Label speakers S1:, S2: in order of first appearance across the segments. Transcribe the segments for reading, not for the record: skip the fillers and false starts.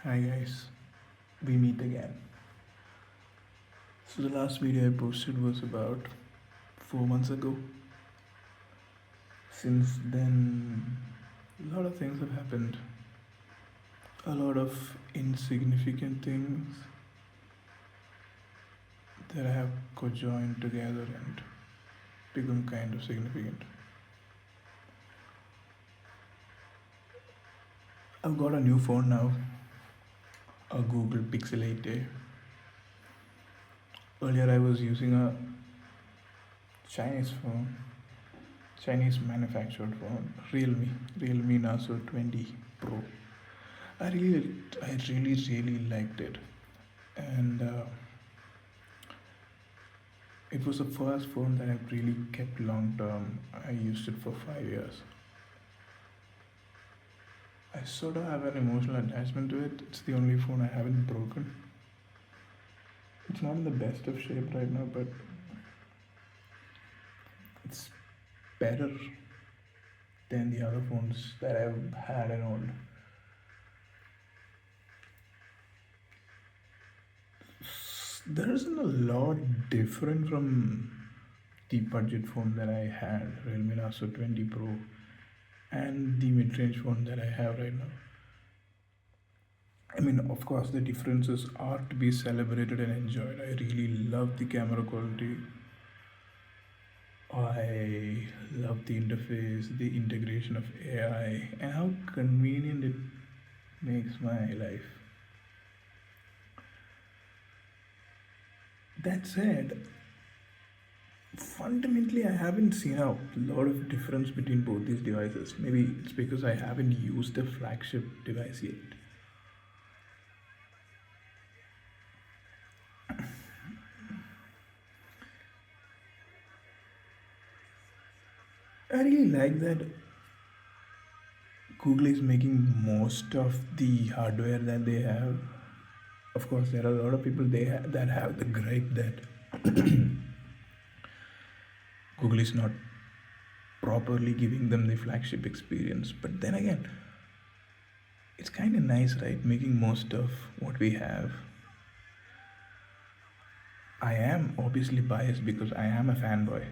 S1: Hi guys, we meet again. So the last video I posted was about 4 months ago. Since then, a lot of things have happened. A lot of insignificant things that have conjoined together and become kind of significant. I've got a new phone now, a Google Pixel 8a. Earlier I was using a Chinese phone, Chinese manufactured phone, Realme Naso 20 Pro. I really liked it, and it was the first phone that I've really kept long term. I used it for 5 years. I sort of have an emotional attachment to it. It's the only phone I haven't broken. It's not in the best of shape right now, but it's better than the other phones that I've had and owned. There isn't a lot different from the budget phone that I had, Realme Naso 20 Pro, and the mid-range phone that I have right now. I mean, of course, the differences are to be celebrated and enjoyed. I really love the camera quality. I love the interface, the integration of AI, and how convenient it makes my life. That said, fundamentally, I haven't seen a lot of difference between both these devices. Maybe it's because I haven't used the flagship device yet. I really like that Google is making most of the hardware that they have. Of course, there are a lot of people that have the gripe that Google is not properly giving them the flagship experience. But then again, it's kind of nice, right? Making most of what we have. I am obviously biased because I am a fanboy.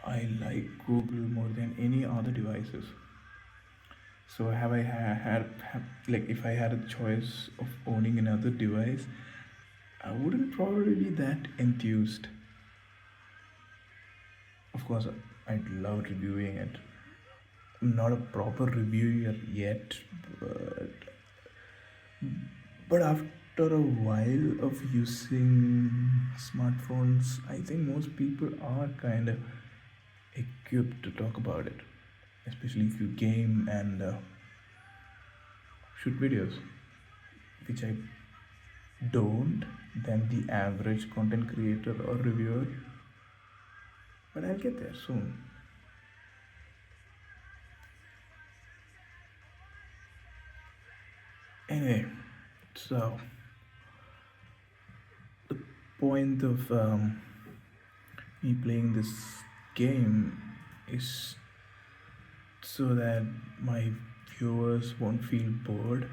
S1: I like Google more than any other devices. So have I like if I had a choice of owning another device, I wouldn't probably be that enthused. Of course, I'd love reviewing it. I'm not a proper reviewer yet, but after a while of using smartphones, I think most people are kind of equipped to talk about it, especially if you game and shoot videos, which I don't than the average content creator or reviewer. But I'll get there soon. Anyway, so the point of me playing this game is so that my viewers won't feel bored.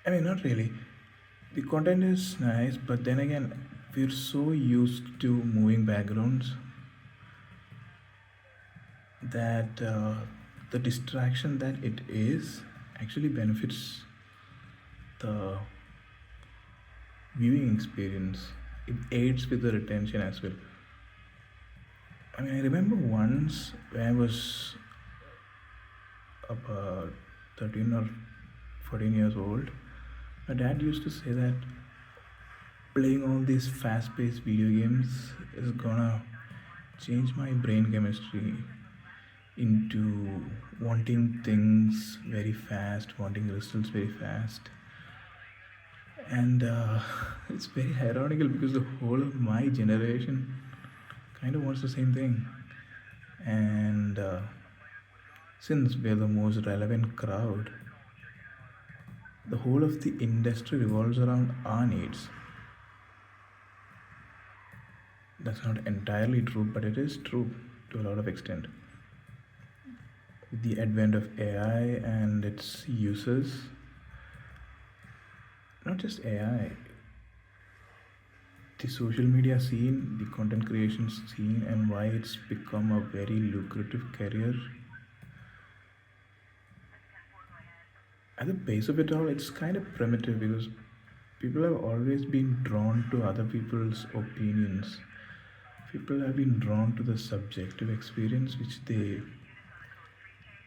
S1: I mean, not really. The content is nice, but then again, we're so used to moving backgrounds that the distraction that it is actually benefits the viewing experience. It aids with the retention as well. I mean, I remember once when I was about 13 or 14 years old, my dad used to say that playing all these fast paced video games is gonna change my brain chemistry into wanting things very fast, wanting results very fast. And it's very ironical because the whole of my generation kind of wants the same thing. And since we're the most relevant crowd, the whole of the industry revolves around our needs. That's not entirely true, but it is true to a lot of extent. with the advent of AI and its uses, not just AI, the social media scene, the content creation scene, and why it's become a very lucrative career. At the base of it all, it's kind of primitive because people have always been drawn to other people's opinions. People have been drawn to the subjective experience which they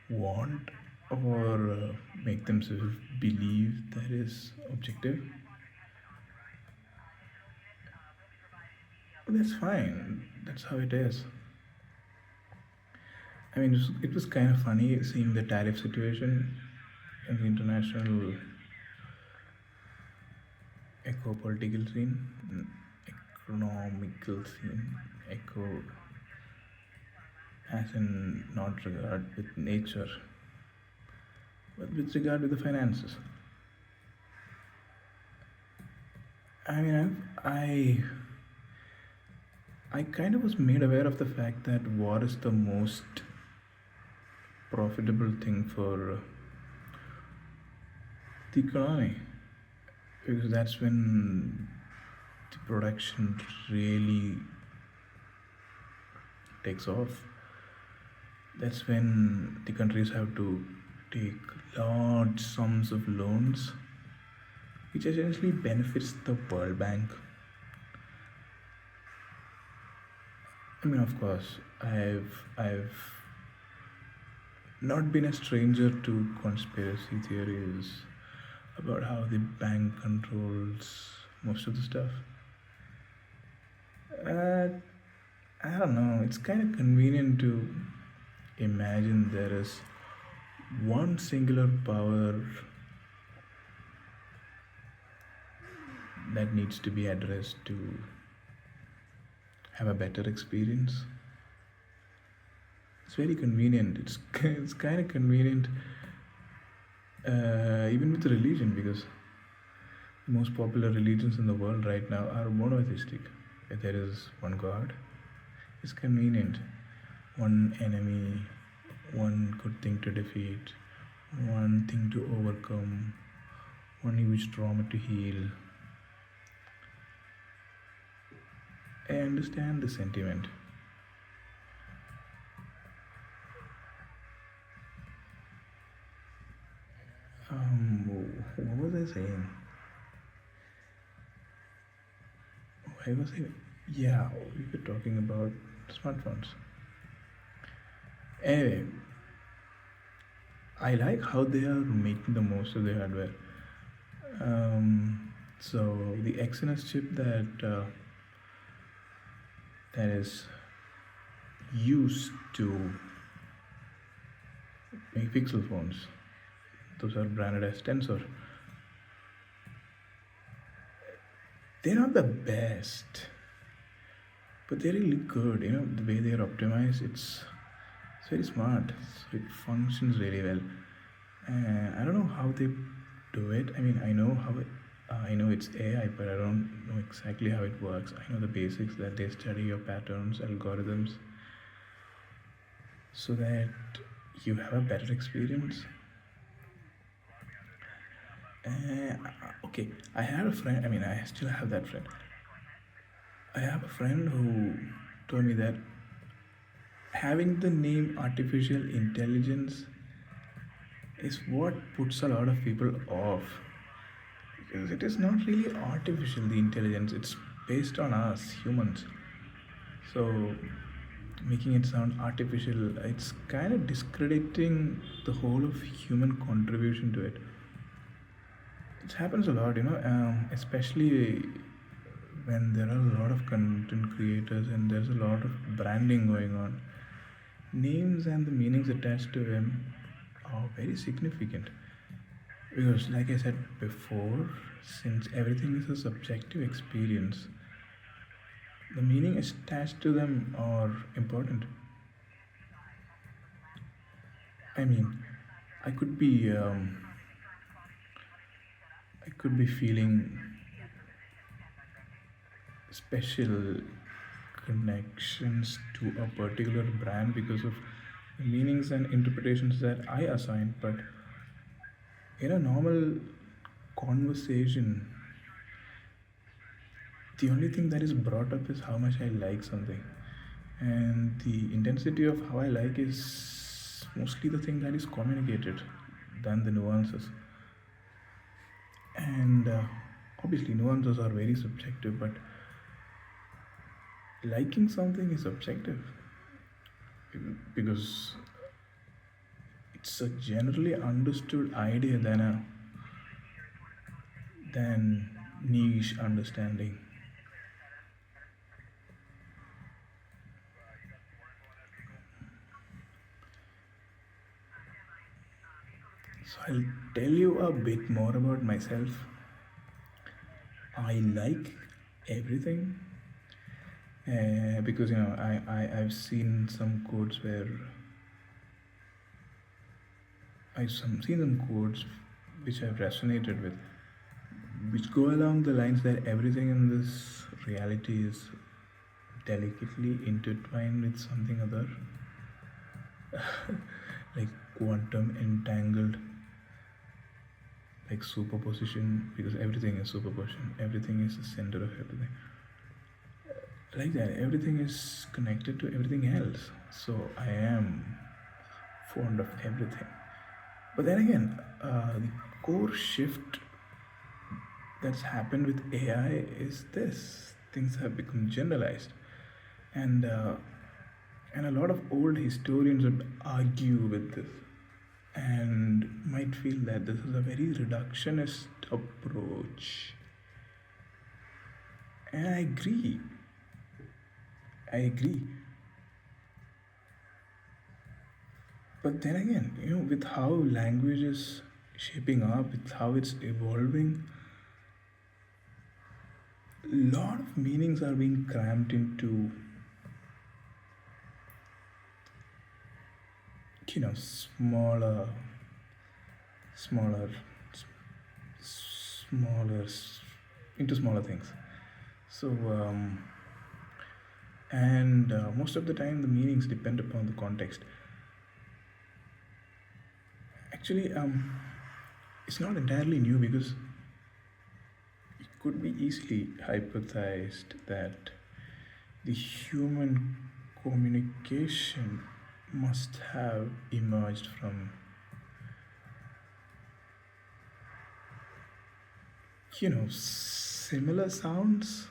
S1: want or make themselves believe that is objective. But that's fine. That's how it is. I mean, it was kind of funny seeing the tariff situation in the international eco-political scene, economical scene, eco as in not regard with nature, but with regard with the finances. I mean, I kind of was made aware of the fact that war is the most profitable thing for the economy because that's when the production really takes off. That's when the countries have to take large sums of loans, which essentially benefits the World Bank. I mean, of course, I've not been a stranger to conspiracy theories about how the bank controls most of the stuff. Uh, I don't know. It's kind of convenient to imagine there is one singular power that needs to be addressed to have a better experience. It's very convenient. It's kind of convenient, even with religion, because the most popular religions in the world right now are monotheistic. There is one God. It's convenient. One enemy, one good thing to defeat, one thing to overcome, one huge trauma to heal. I understand the sentiment. What was I saying? Why was I? Yeah, we were talking about smartphones. Anyway, I like how they are making the most of their hardware. So the Exynos chip that is used to make Pixel phones, those are branded as Tensor. They're not the best, but they're really good. You know the way they are optimized. It's very smart. So it functions really well. I don't know how they do it. I mean, I know how it, I know it's AI, but I don't know exactly how it works. I know the basics that they study your patterns, algorithms, so that you have a better experience. Okay, I had a friend. I mean, I still have that friend. I have a friend who told me that having the name artificial intelligence is what puts a lot of people off because it is not really artificial, the intelligence, it's based on us humans. So making it sound artificial, it's kind of discrediting the whole of human contribution to it. It happens a lot, especially when there are a lot of content creators and there's a lot of branding going on. Names and the meanings attached to them are very significant because, like I said before, since everything is a subjective experience, the meaning attached to them are important. I mean, I could be um, I could be feeling special connections to a particular brand because of meanings and interpretations that I assign, but in a normal conversation, the only thing that is brought up is how much I like something, and the intensity of how I like is mostly the thing that is communicated than the nuances. And obviously, nuances are very subjective, but liking something is subjective because it's a generally understood idea than niche understanding. So I'll tell you a bit more about myself. I like everything because I've seen some quotes where seen some quotes which I've resonated with, which go along the lines that everything in this reality is delicately intertwined with something other, like quantum entangled, like superposition, because everything is superposition, everything is the center of everything. Like that, everything is connected to everything else. So I am fond of everything. But then again, the core shift that's happened with AI is this: things have become generalized, and and a lot of old historians would argue with this and might feel that this is a very reductionist approach. And I agree. I agree. But then again, with how language is shaping up, with how it's evolving, a lot of meanings are being crammed into, smaller, smaller, smaller, into smaller things. So, and most of the time, the meanings depend upon the context. Actually, it's not entirely new because it could be easily hypothesized that the human communication must have emerged from, similar sounds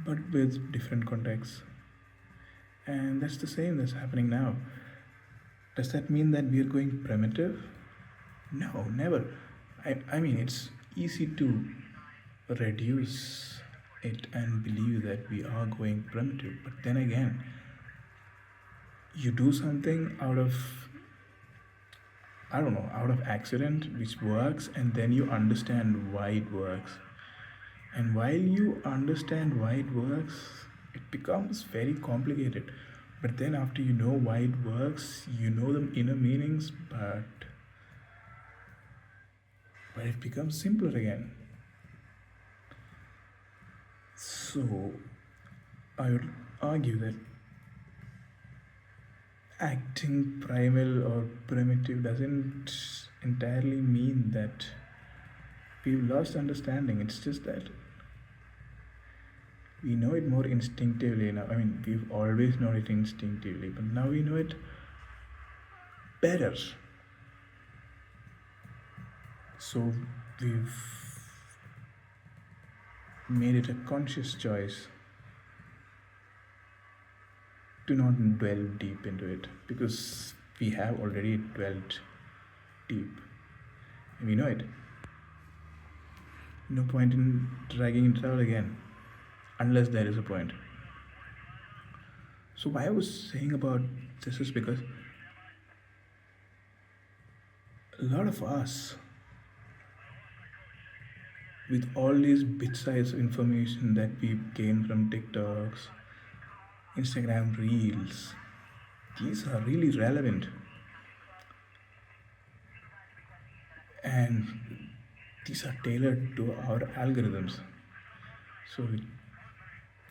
S1: but with different contexts. And that's the same that's happening now. Does that mean that we are going primitive? No, never. I mean, it's easy to reduce it and believe that we are going primitive. But then again, you do something out of, I don't know, out of accident, which works, and then you understand why it works. And while you understand why it works, it becomes very complicated. But then, after you know why it works, you know the inner meanings, but it becomes simpler again. So, I would argue that acting primal or primitive doesn't entirely mean that we've lost understanding. It's just that we know it more instinctively now. I mean, we've always known it instinctively, but now we know it better. So we've made it a conscious choice to not delve deep into it because we have already dwelt deep and we know it. No point in dragging it out again unless there is a point. So, why I was saying about this is because a lot of us, with all these bit sized information that we gain from TikToks, Instagram Reels, these are really relevant and these are tailored to our algorithms. So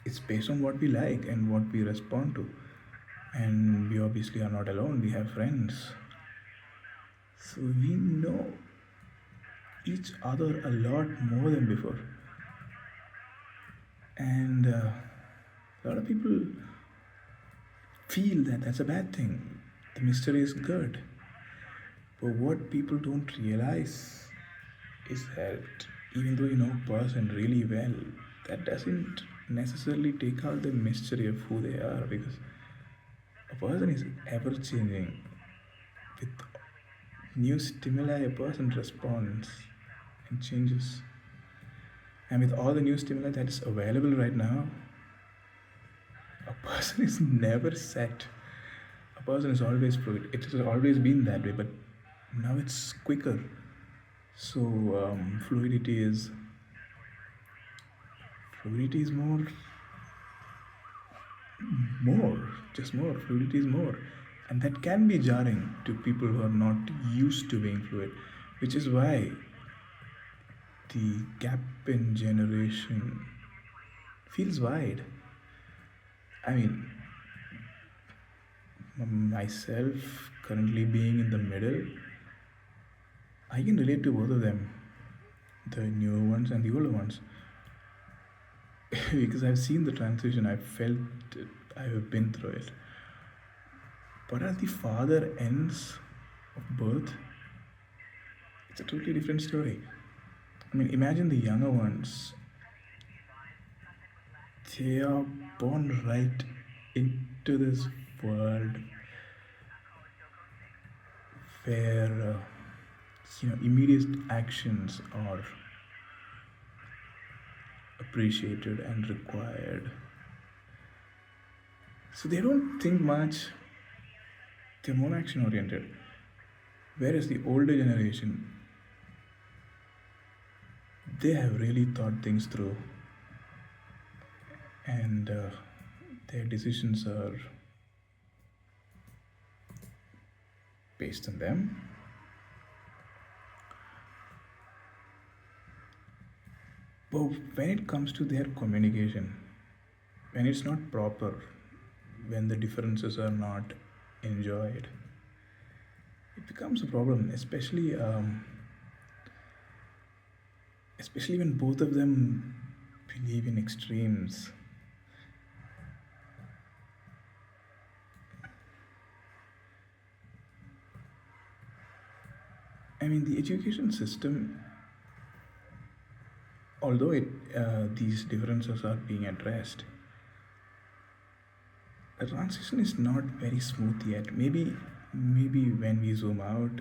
S1: it's based on what we like and what we respond to. And we obviously are not alone, we have friends. So we know each other a lot more than before. And a lot of people feel that that's a bad thing. The mystery is good. But what people don't realize is that even though you know a person really well, that doesn't necessarily take out the mystery of who they are, because a person is ever changing. With new stimuli, a person responds and changes. And with all the new stimuli that is available right now, a person is never set. A person is always fluid. It has always been that way, but now it's quicker. So fluidity is more, just more. Fluidity is more, and that can be jarring to people who are not used to being fluid, which is why the gap in generation feels wide. I mean, myself currently being in the middle, I can relate to both of them, the newer ones and the older ones, because I've seen the transition, I've felt it, I have been through it. But at the farther ends of birth, it's a totally different story. I mean, imagine the younger ones, they are born right into this world where immediate actions are appreciated and required. So they don't think much, they're more action oriented. Whereas the older generation, they have really thought things through, and their decisions are based on them. But when it comes to their communication, when it's not proper, when the differences are not enjoyed, it becomes a problem, especially when both of them believe in extremes. I mean, the education system, although these differences are being addressed, the transition is not very smooth yet. Maybe when we zoom out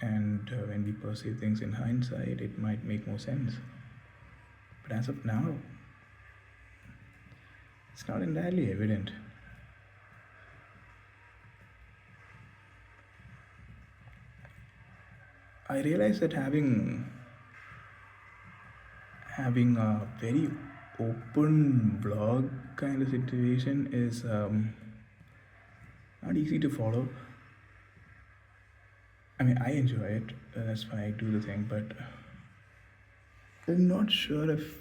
S1: and when we perceive things in hindsight, it might make more sense. But as of now, it's not entirely evident. I realize that having a very open blog kind of situation is not easy to follow. I mean, I enjoy it. That's why I do the thing. But I'm not sure if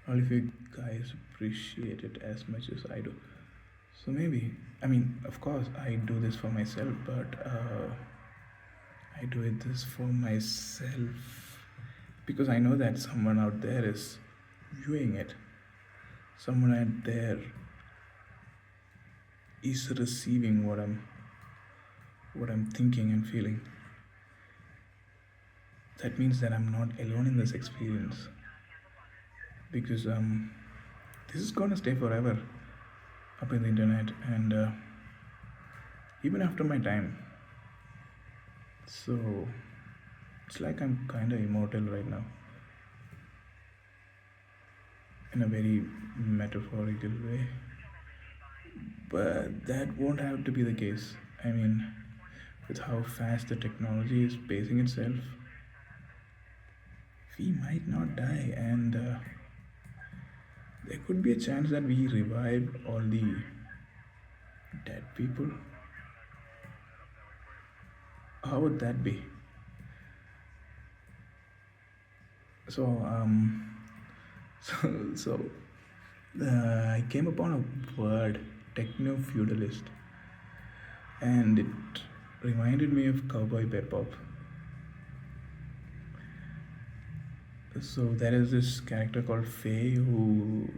S1: all of you guys appreciate it as much as I do. So maybe, I mean, of course, I do this for myself, but I do this for myself because I know that someone out there is viewing it. Someone out there is receiving what I'm thinking and feeling. That means that I'm not alone in this experience, because this is gonna stay forever up in the internet, and even after my time. So it's like I'm kind of immortal right now, in a very metaphorical way. But that won't have to be the case. I mean, with how fast the technology is pacing itself, we might not die, and there could be a chance that we revive all the dead people. How would that be? So, so I came upon a word techno feudalist, and it reminded me of Cowboy Bebop. So there is this character called Faye who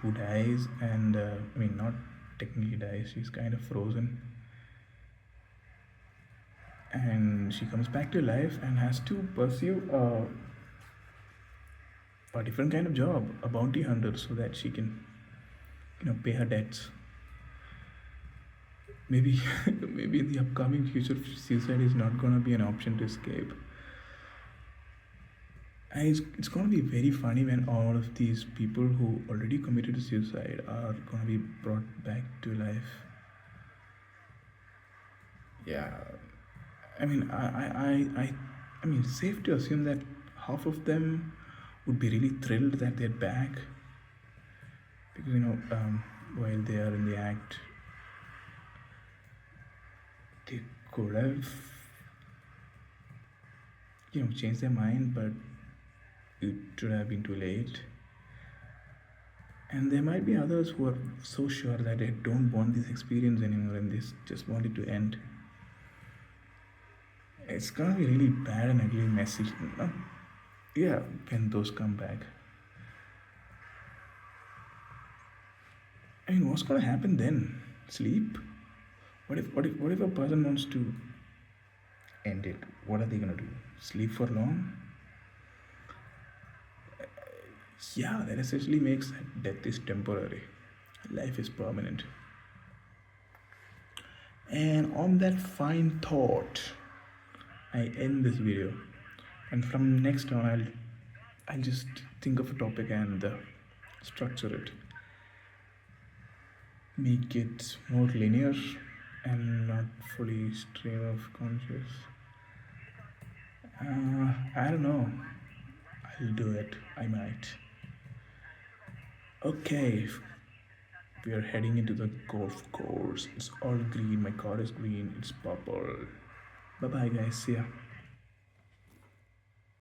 S1: who dies, and I mean not technically dies. She's kind of frozen, and she comes back to life and has to pursue a different kind of job, a bounty hunter, so that she can pay her debts. Maybe maybe in the upcoming future, suicide is not gonna be an option to escape. And it's going to be very funny when all of these people who already committed suicide are going to be brought back to life. Yeah, I mean, I mean, safe to assume that half of them would be really thrilled that they're back, because while they are in the act, they could have changed their mind, but it should have been too late. And there might be others who are so sure that they don't want this experience anymore and they just want it to end. It's gonna be really bad and ugly, messy. Yeah, when those come back. I mean, what's gonna happen then? Sleep? What if a person wants to end it? What are they gonna do? Sleep for long? Yeah, that essentially makes that death is temporary. Life is permanent. And on that fine thought, I end this video. And from next on, I'll just think of a topic and structure it. Make it more linear and not fully stream of conscious. I don't know. I'll do it. I might. Okay. We are heading into the golf course. It's all green. My car is green. It's purple. Bye bye, guys. See ya.